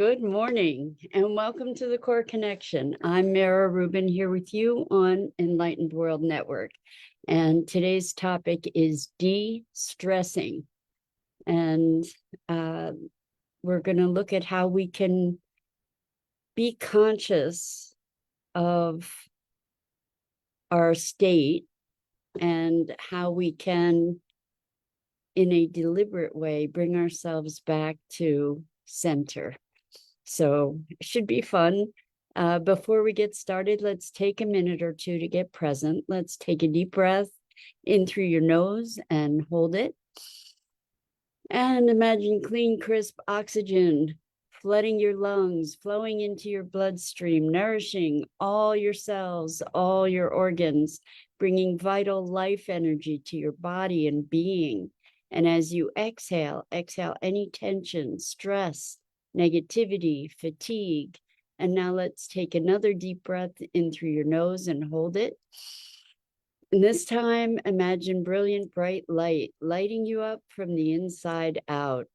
Good morning and welcome to the Core Connection. I'm Mira Rubin here with you on Enlightened World Network. And today's topic is de-stressing. And we're going to look at how we can be conscious of our state and how we can, in a deliberate way, bring ourselves back to center. So it should be fun. Before we get started, let's take a minute or two to get present. Let's take a deep breath in through your nose and hold it. And imagine clean, crisp oxygen flooding your lungs, flowing into your bloodstream, nourishing all your cells, all your organs, bringing vital life energy to your body and being. And as you exhale any tension, stress, negativity, fatigue. And now let's take another deep breath in through your nose and hold it. And this time, imagine brilliant, bright light lighting you up from the inside out,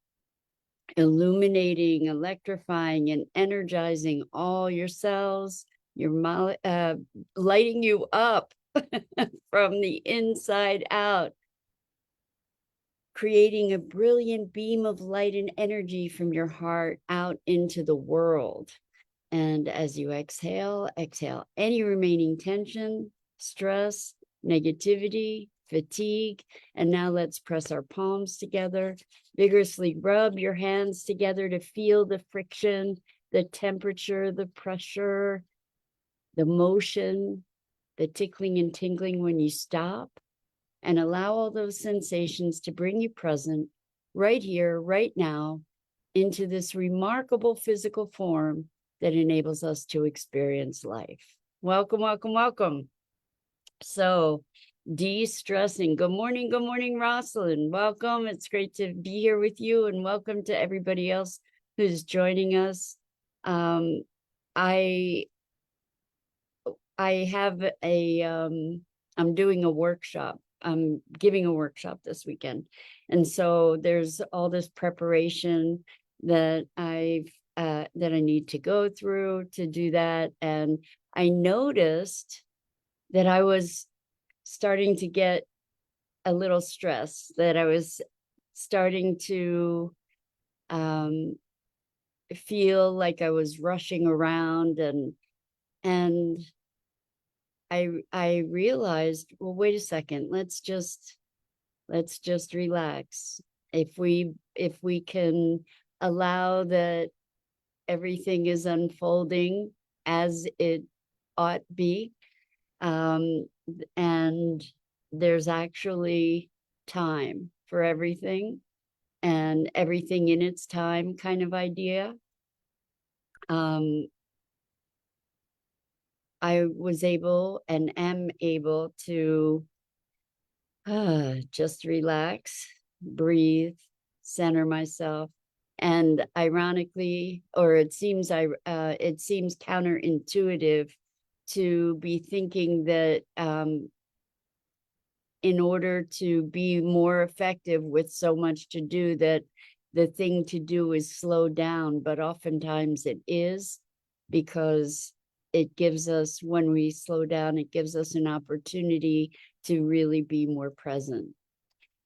illuminating, electrifying, and energizing all your cells, lighting you up from the inside out, creating a brilliant beam of light and energy from your heart out into the world. And as you exhale any remaining tension, stress, negativity, fatigue. And now let's press our palms together, vigorously rub your hands together to feel the friction, the temperature, the pressure, the motion, the tickling and tingling when you stop. And allow all those sensations to bring you present right here, right now, into this remarkable physical form that enables us to experience life. Welcome, welcome, welcome. So, de-stressing. Good morning, Rosalind. Welcome. It's great to be here with you, and welcome to everybody else who's joining us. I have I'm doing a workshop. I'm giving a workshop this weekend. And so there's all this preparation that I need to go through to do that. And I noticed that I was starting to get a little stressed, that I was starting to feel like I was rushing around, and I realized, well, wait a second, let's just relax. If we can allow that everything is unfolding as it ought be, and there's actually time for everything and everything in its time kind of idea. I was able and am able to just relax, breathe, center myself. And ironically, or it seems counterintuitive to be thinking that in order to be more effective with so much to do, that the thing to do is slow down, but oftentimes it is, because it gives us, when we slow down, it gives us an opportunity to really be more present.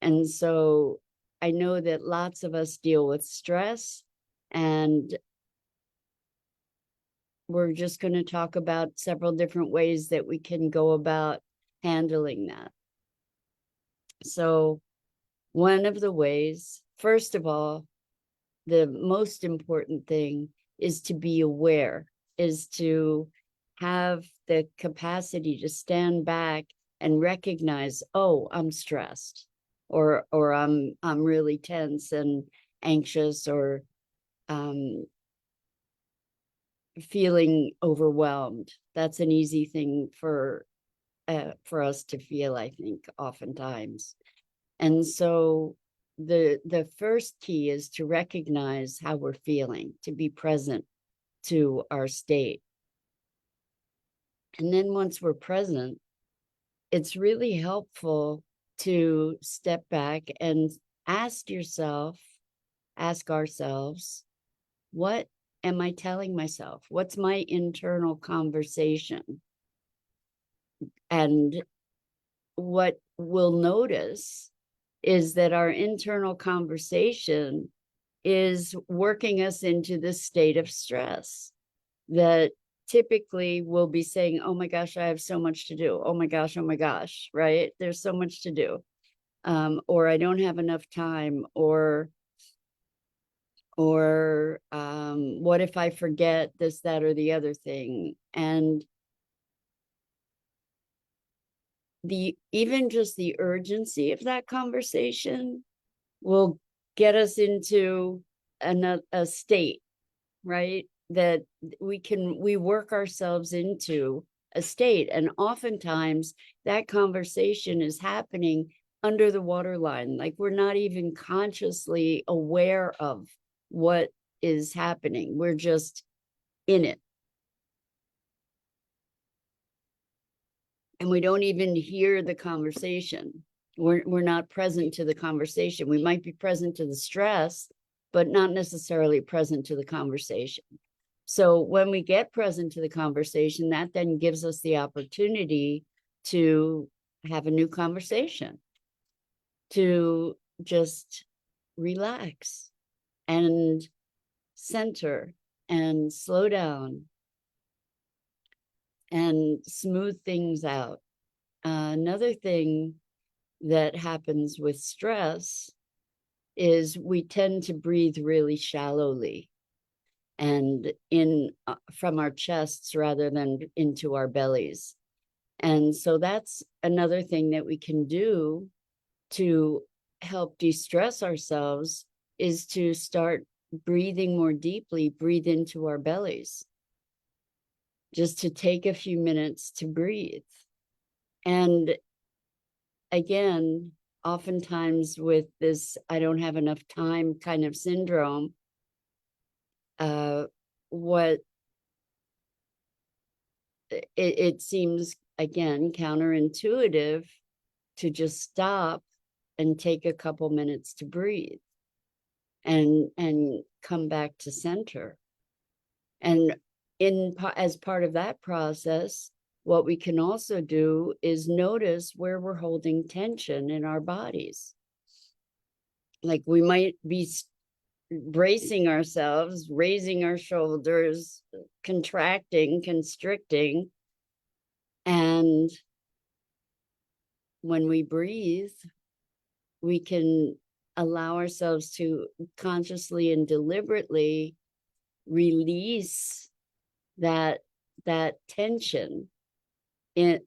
And so I know that lots of us deal with stress, and we're just going to talk about several different ways that we can go about handling that. So one of the ways, first of all, the most important thing is to be aware, is to have the capacity to stand back and recognize, oh, I'm stressed, or I'm really tense and anxious, or feeling overwhelmed. That's an easy thing for us to feel, I think, oftentimes. And so the first key is to recognize how we're feeling, to be present to our state. And then once we're present, it's really helpful to step back and ask ourselves, what am I telling myself? What's my internal conversation? And what we'll notice is that our internal conversation is working us into this state of stress that typically we'll be saying, oh my gosh, I have so much to do. Oh my gosh, right? There's so much to do. Or I don't have enough time, or what if I forget this, that, or the other thing? And even just the urgency of that conversation will get us into a state, right? That we work ourselves into a state. And oftentimes that conversation is happening under the waterline. Like we're not even consciously aware of what is happening. We're just in it. And we don't even hear the conversation. We're not present to the conversation. We might be present to the stress, but not necessarily present to the conversation. So when we get present to the conversation, that then gives us the opportunity to have a new conversation, to just relax and center and slow down and smooth things out. Another thing that happens with stress is we tend to breathe really shallowly and in from our chests rather than into our bellies. And so that's another thing that we can do to help de-stress ourselves, is to start breathing more deeply, breathe into our bellies, just to take a few minutes to breathe. And again, oftentimes with this I don't have enough time kind of syndrome, what it seems, again, counterintuitive to just stop and take a couple minutes to breathe and come back to center. And as part of that process, what we can also do is notice where we're holding tension in our bodies. Like we might be bracing ourselves, raising our shoulders, contracting, constricting. And when we breathe, we can allow ourselves to consciously and deliberately release that tension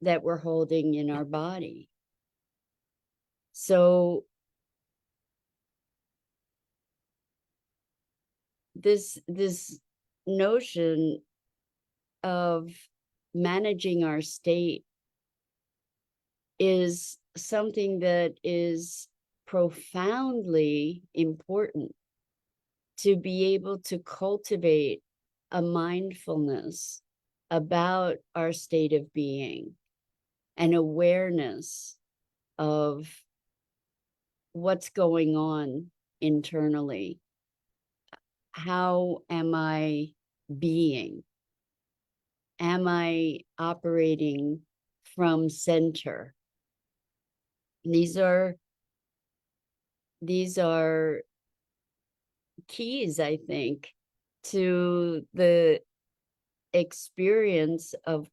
that we're holding in our body. So this notion of managing our state is something that is profoundly important, to be able to cultivate a mindfulness about our state of being, an awareness of what's going on internally. How am I being? Am I operating from center? These are keys, I think, to the experience of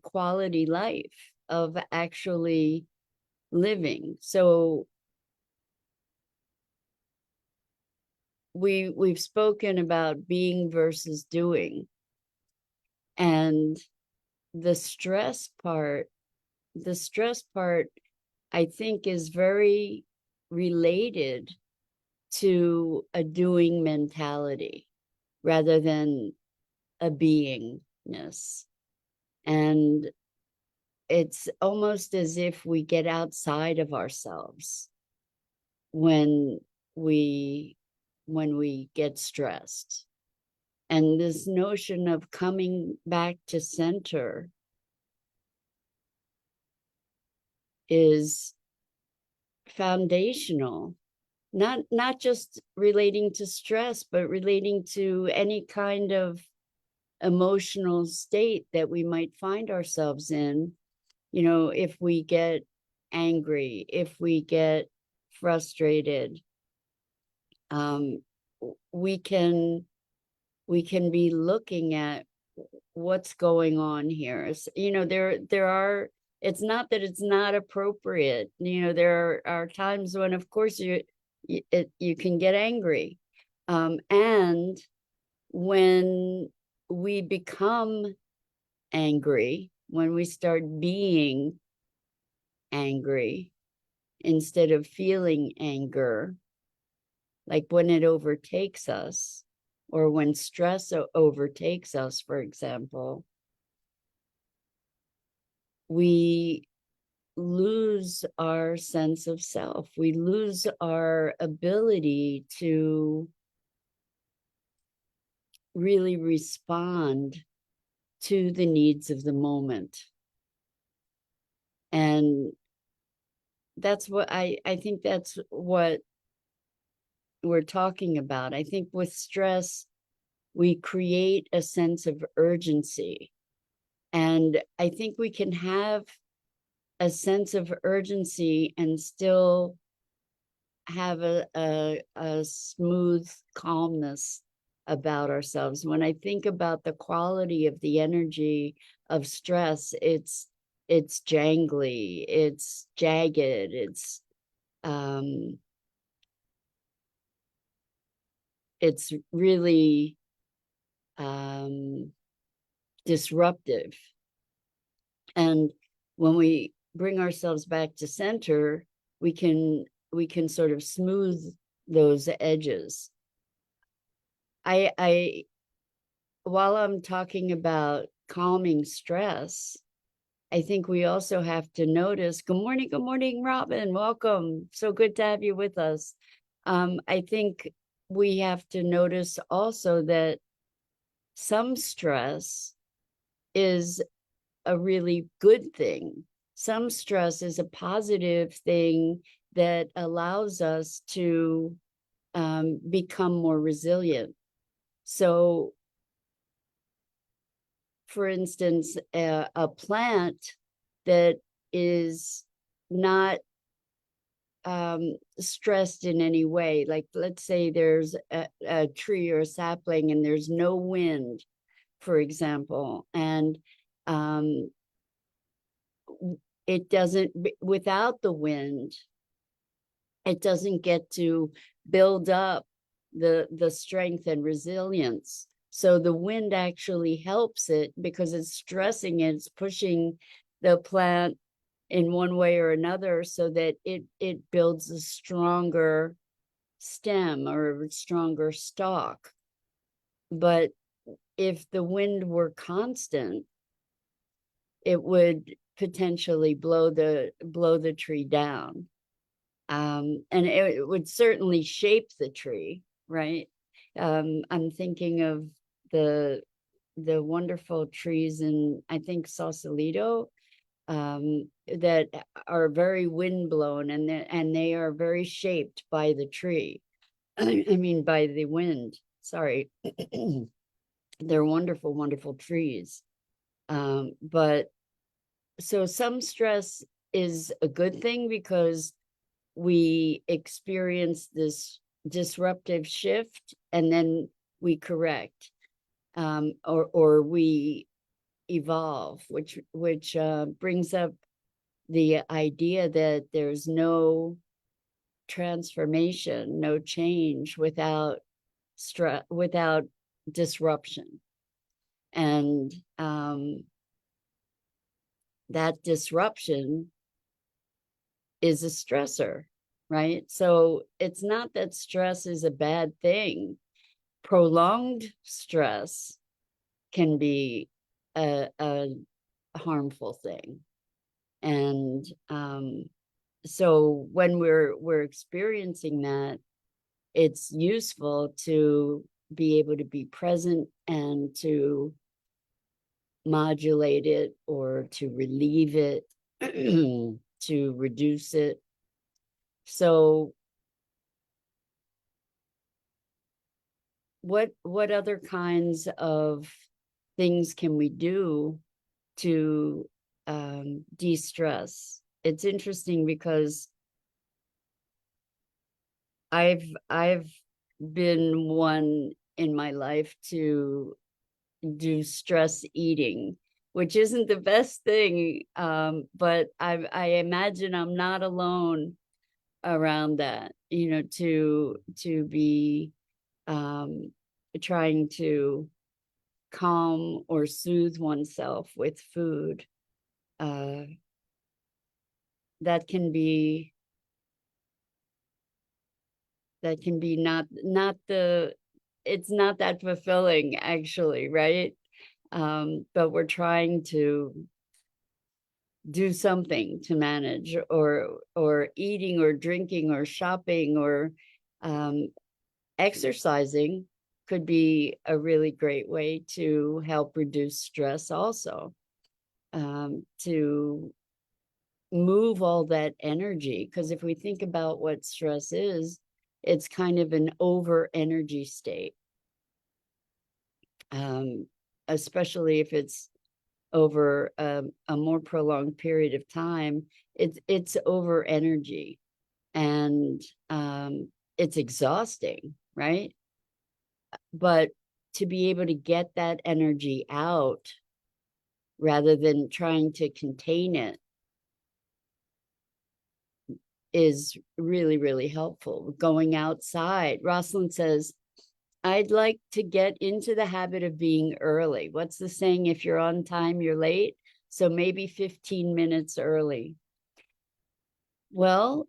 quality life, of actually living. So we've spoken about being versus doing, and the stress part I think is very related to a doing mentality rather than a beingness. And it's almost as if we get outside of ourselves when we get stressed. And this notion of coming back to center is foundational not just relating to stress, but relating to any kind of emotional state that we might find ourselves in. You know, if we get angry, if we get frustrated, um, we can be looking at what's going on here. You know, there are, it's not that it's not appropriate. You know, there are times when, of course, you can get angry, and when we become angry, when we start being angry instead of feeling anger, like when it overtakes us, or when stress overtakes us, for example, we lose our sense of self. We lose our ability to really respond to the needs of the moment. And that's what I think that's what we're talking about. I think with stress, we create a sense of urgency. And I think we can have a sense of urgency and still have a smooth calmness about ourselves. When I think about the quality of the energy of stress, it's jangly, it's jagged, um it's really disruptive. And when we bring ourselves back to center, we can sort of smooth those edges. I while I'm talking about calming stress, I think we also have to notice, good morning, Robin, welcome. So good to have you with us. I think we have to notice also that some stress is a really good thing. Some stress is a positive thing that allows us to become more resilient. So, for instance, a plant that is not stressed in any way, like let's say there's a tree or a sapling and there's no wind, for example, and um, it doesn't, without the wind, it doesn't get to build up the strength and resilience. So the wind actually helps it because it's stressing it, it's pushing the plant in one way or another so that it builds a stronger stem or a stronger stalk. But if the wind were constant, it would potentially blow the tree down. And it would certainly shape the tree, right? I'm thinking of the wonderful trees in, I think, Sausalito, that are very windblown, and they are very shaped by the tree. I mean, by the wind. Sorry. They're wonderful, wonderful trees. But so some stress is a good thing because we experience this disruptive shift and then we correct, or we evolve, which brings up the idea that there's no transformation, no change without stress, without disruption. And that disruption is a stressor, right? So it's not that stress is a bad thing. Prolonged stress can be a harmful thing. And so when we're experiencing that, it's useful to be able to be present and to modulate it or to relieve it, to reduce it. So what other kinds of things can we do to de-stress? It's interesting because I've been one in my life to do stress eating, which isn't the best thing, but I imagine I'm not alone around that, to be um, trying to calm or soothe oneself with food. Uh, that can be not the it's not that fulfilling actually, right? But we're trying to do something to manage, or eating or drinking or shopping or um, exercising could be a really great way to help reduce stress also, to move all that energy, because if we think about what stress is, it's kind of an over energy state, um, especially if it's over a more prolonged period of time. It's over energy, and it's exhausting, right? But to be able to get that energy out rather than trying to contain it is really, really helpful. Going outside. Rosalind says, I'd like to get into the habit of being early. What's the saying? If you're on time, you're late. So maybe 15 minutes early. Well,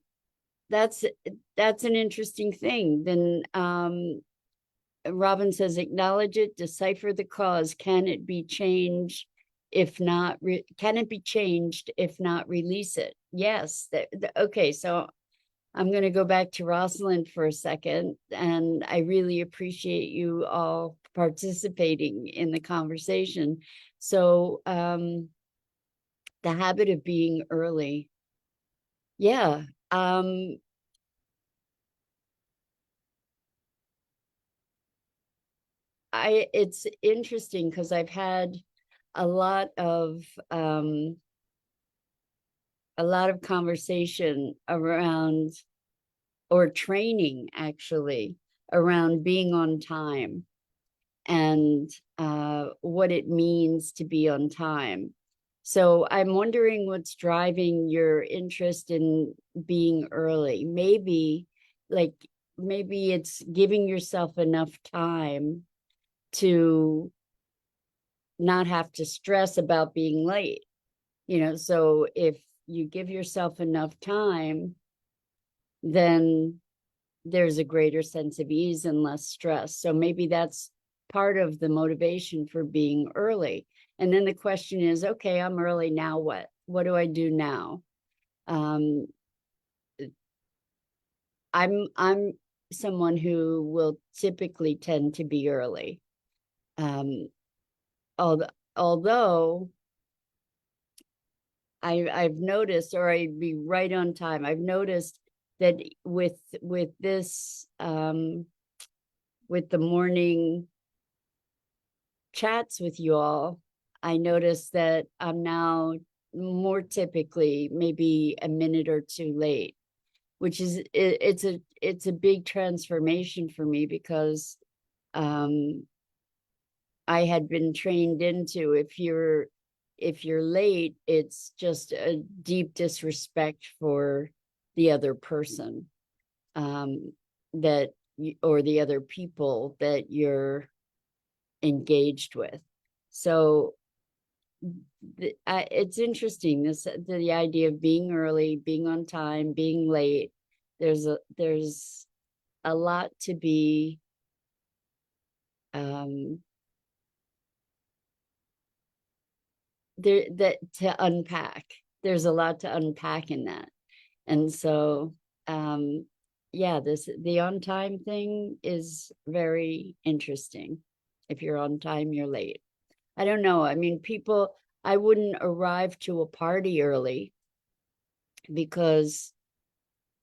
that's an interesting thing. Then Robin says, acknowledge it, decipher the cause. Can it be changed? If not, can it be changed? If not, release it. Yes. Okay. So I'm going to go back to Rosalind for a second, and I really appreciate you all participating in the conversation. So the habit of being early. Yeah. It's interesting because I've had a lot of um, a lot of conversation around, or training actually, around being on time, and what it means to be on time. So I'm wondering what's driving your interest in being early. Like maybe it's giving yourself enough time to not have to stress about being late. So if you give yourself enough time, then there's a greater sense of ease and less stress. So maybe that's part of the motivation for being early. And then the question is, okay, I'm early, now what? What do I do now? Um, I'm someone who will typically tend to be early. Um, although I've noticed, or I'd be right on time. I've noticed that with this with the morning chats with you all, I noticed that I'm now more typically maybe a minute or two late, which is it's a big transformation for me, because um, I had been trained into, if you're late, it's just a deep disrespect for the other person, um, that or the other people that you're engaged with. So it's interesting, the idea of being early, being on time, being late. There's a lot to be um, there, that to unpack. There's a lot to unpack in that. And so yeah, the on time thing is very interesting. If you're on time, you're late. I don't know. I mean, I wouldn't arrive to a party early, because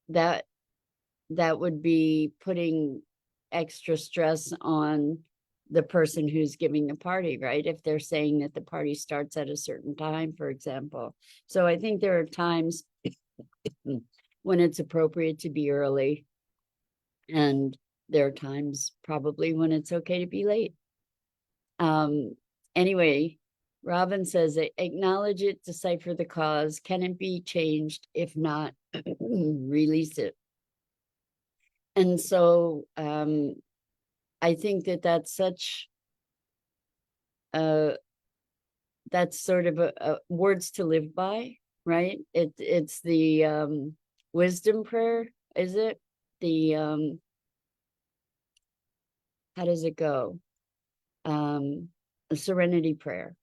that that would be putting extra stress on the person who's giving the party, right? If they're saying that the party starts at a certain time, for example. So I think there are times when it's appropriate to be early, and there are times probably when it's okay to be late. Anyway, Robin says, acknowledge it, decipher the cause. Can it be changed? If not, release it. And so I think that that's such that's sort of a words to live by, right? It's the wisdom prayer, is it? The how does it go? A serenity prayer.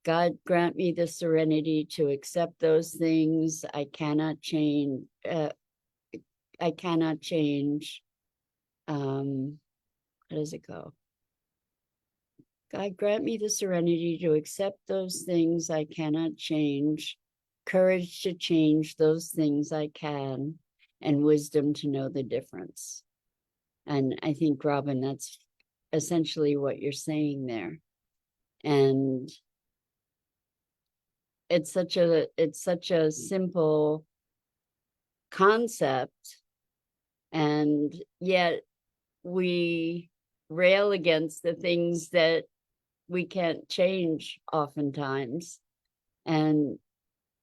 God grant me the serenity to accept those things I cannot change. I cannot change. How does it go? God grant me the serenity to accept those things I cannot change, courage to change those things I can, and wisdom to know the difference. And I think, Robin, that's essentially what you're saying there. And it's such a simple concept, and yet we rail against the things that we can't change oftentimes, and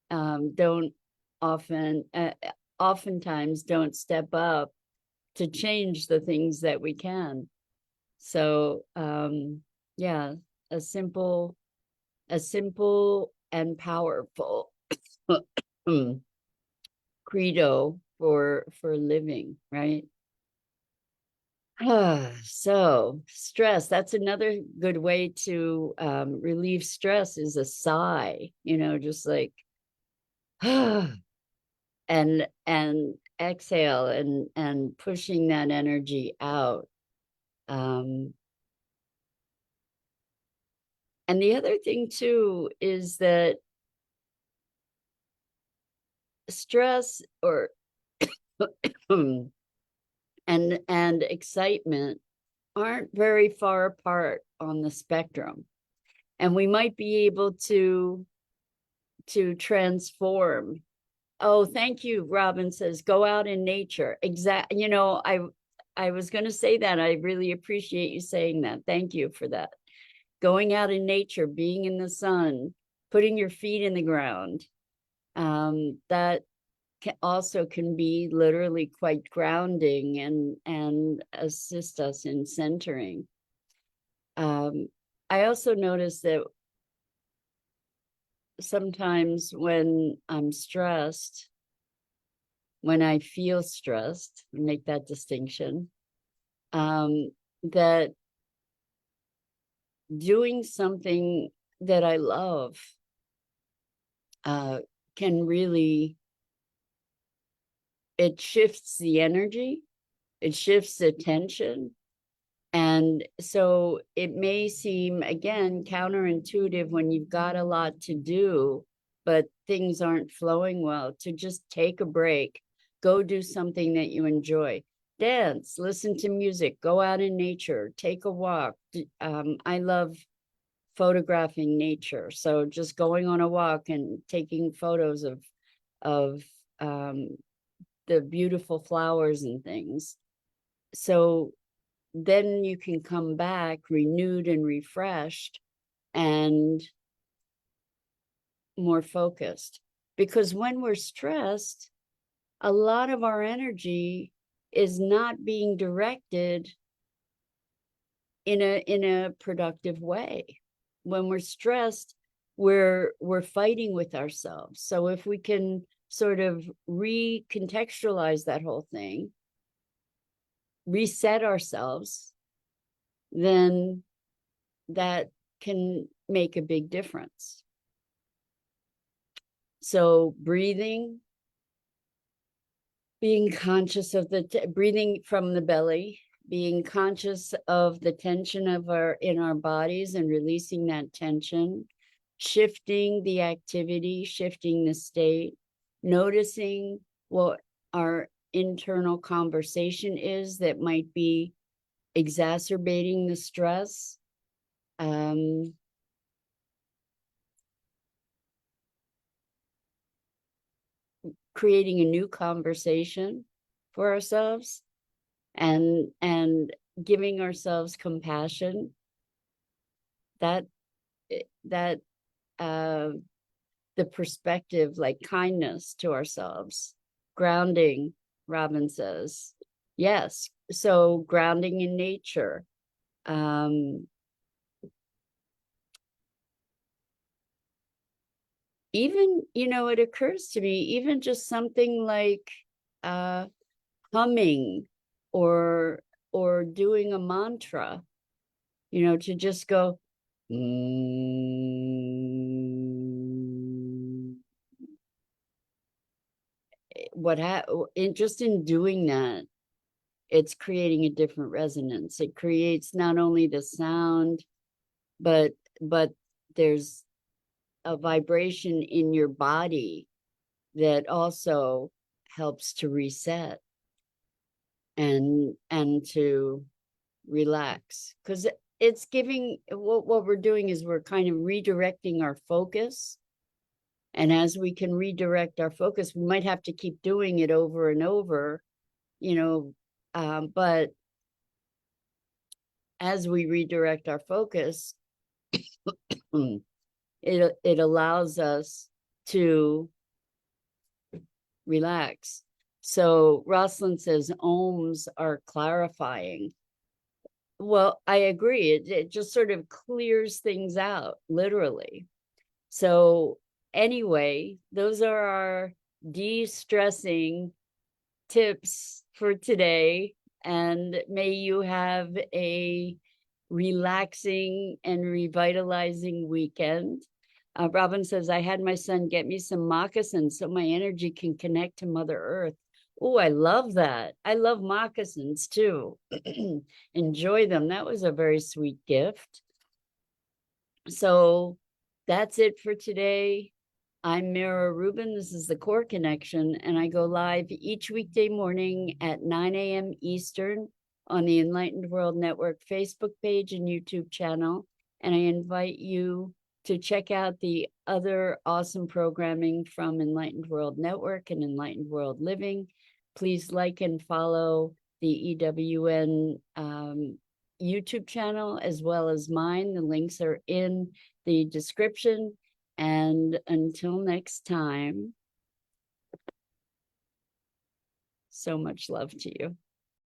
don't oftentimes don't step up to change the things that we can. So yeah, a simple and powerful credo for living, right? So stress, that's another good way to relieve stress, is a sigh, just like and exhale and pushing that energy out. And the other thing too is that stress or and excitement aren't very far apart on the spectrum, and we might be able to transform. Oh, thank you. Robin says, go out in nature. I was going to say that. I really appreciate you saying that. Thank you for that. Going out in nature, being in the sun, putting your feet in the ground, that also can be literally quite grounding and assist us in centering. I also notice that sometimes when I'm stressed, when I feel stressed, make that distinction, that doing something that I love can really, it shifts the energy, it shifts the tension. And so it may seem, again, counterintuitive when you've got a lot to do, but things aren't flowing well, to just take a break, go do something that you enjoy. Dance, listen to music, go out in nature, take a walk. I love photographing nature. So just going on a walk and taking photos of the beautiful flowers and things. So then you can come back renewed and refreshed and more focused. Because when we're stressed, a lot of our energy is not being directed in a productive way. When we're stressed, we're fighting with ourselves. So if we can sort of recontextualize that whole thing, reset ourselves, then that can make a big difference. So breathing, being conscious of the breathing from the belly, being conscious of the tension in our bodies and releasing that tension, shifting the activity, shifting the state, noticing what our internal conversation is that might be exacerbating the stress. Creating a new conversation for ourselves, and giving ourselves compassion, that that the perspective, like kindness to ourselves, grounding, Robin says. Yes, so grounding in nature. Even, it occurs to me, even just something like humming or doing a mantra, to just go, just in doing that, it's creating a different resonance. It creates not only the sound, but there's a vibration in your body that also helps to reset and to relax, because it's giving, what we're doing is we're kind of redirecting our focus. And as we can redirect our focus, we might have to keep doing it over and over, but as we redirect our focus, it allows us to relax. So Rosalind says ohms are clarifying. Well, I agree. It just sort of clears things out, literally. So anyway, those are our de-stressing tips for today. And may you have a relaxing and revitalizing weekend. Robin says, I had my son get me some moccasins so my energy can connect to Mother Earth. Oh, I love that. I love moccasins too. Enjoy them. That was a very sweet gift. So that's it for today. I'm Mira Rubin. This is the Core Connection, and I go live each weekday morning at 9 a.m. Eastern on the Enlightened World Network Facebook page and YouTube channel. And I invite you to check out the other awesome programming from Enlightened World Network and Enlightened World Living. Please like and follow the EWN YouTube channel as well as mine. The links are in the description. And until next time, so much love to you.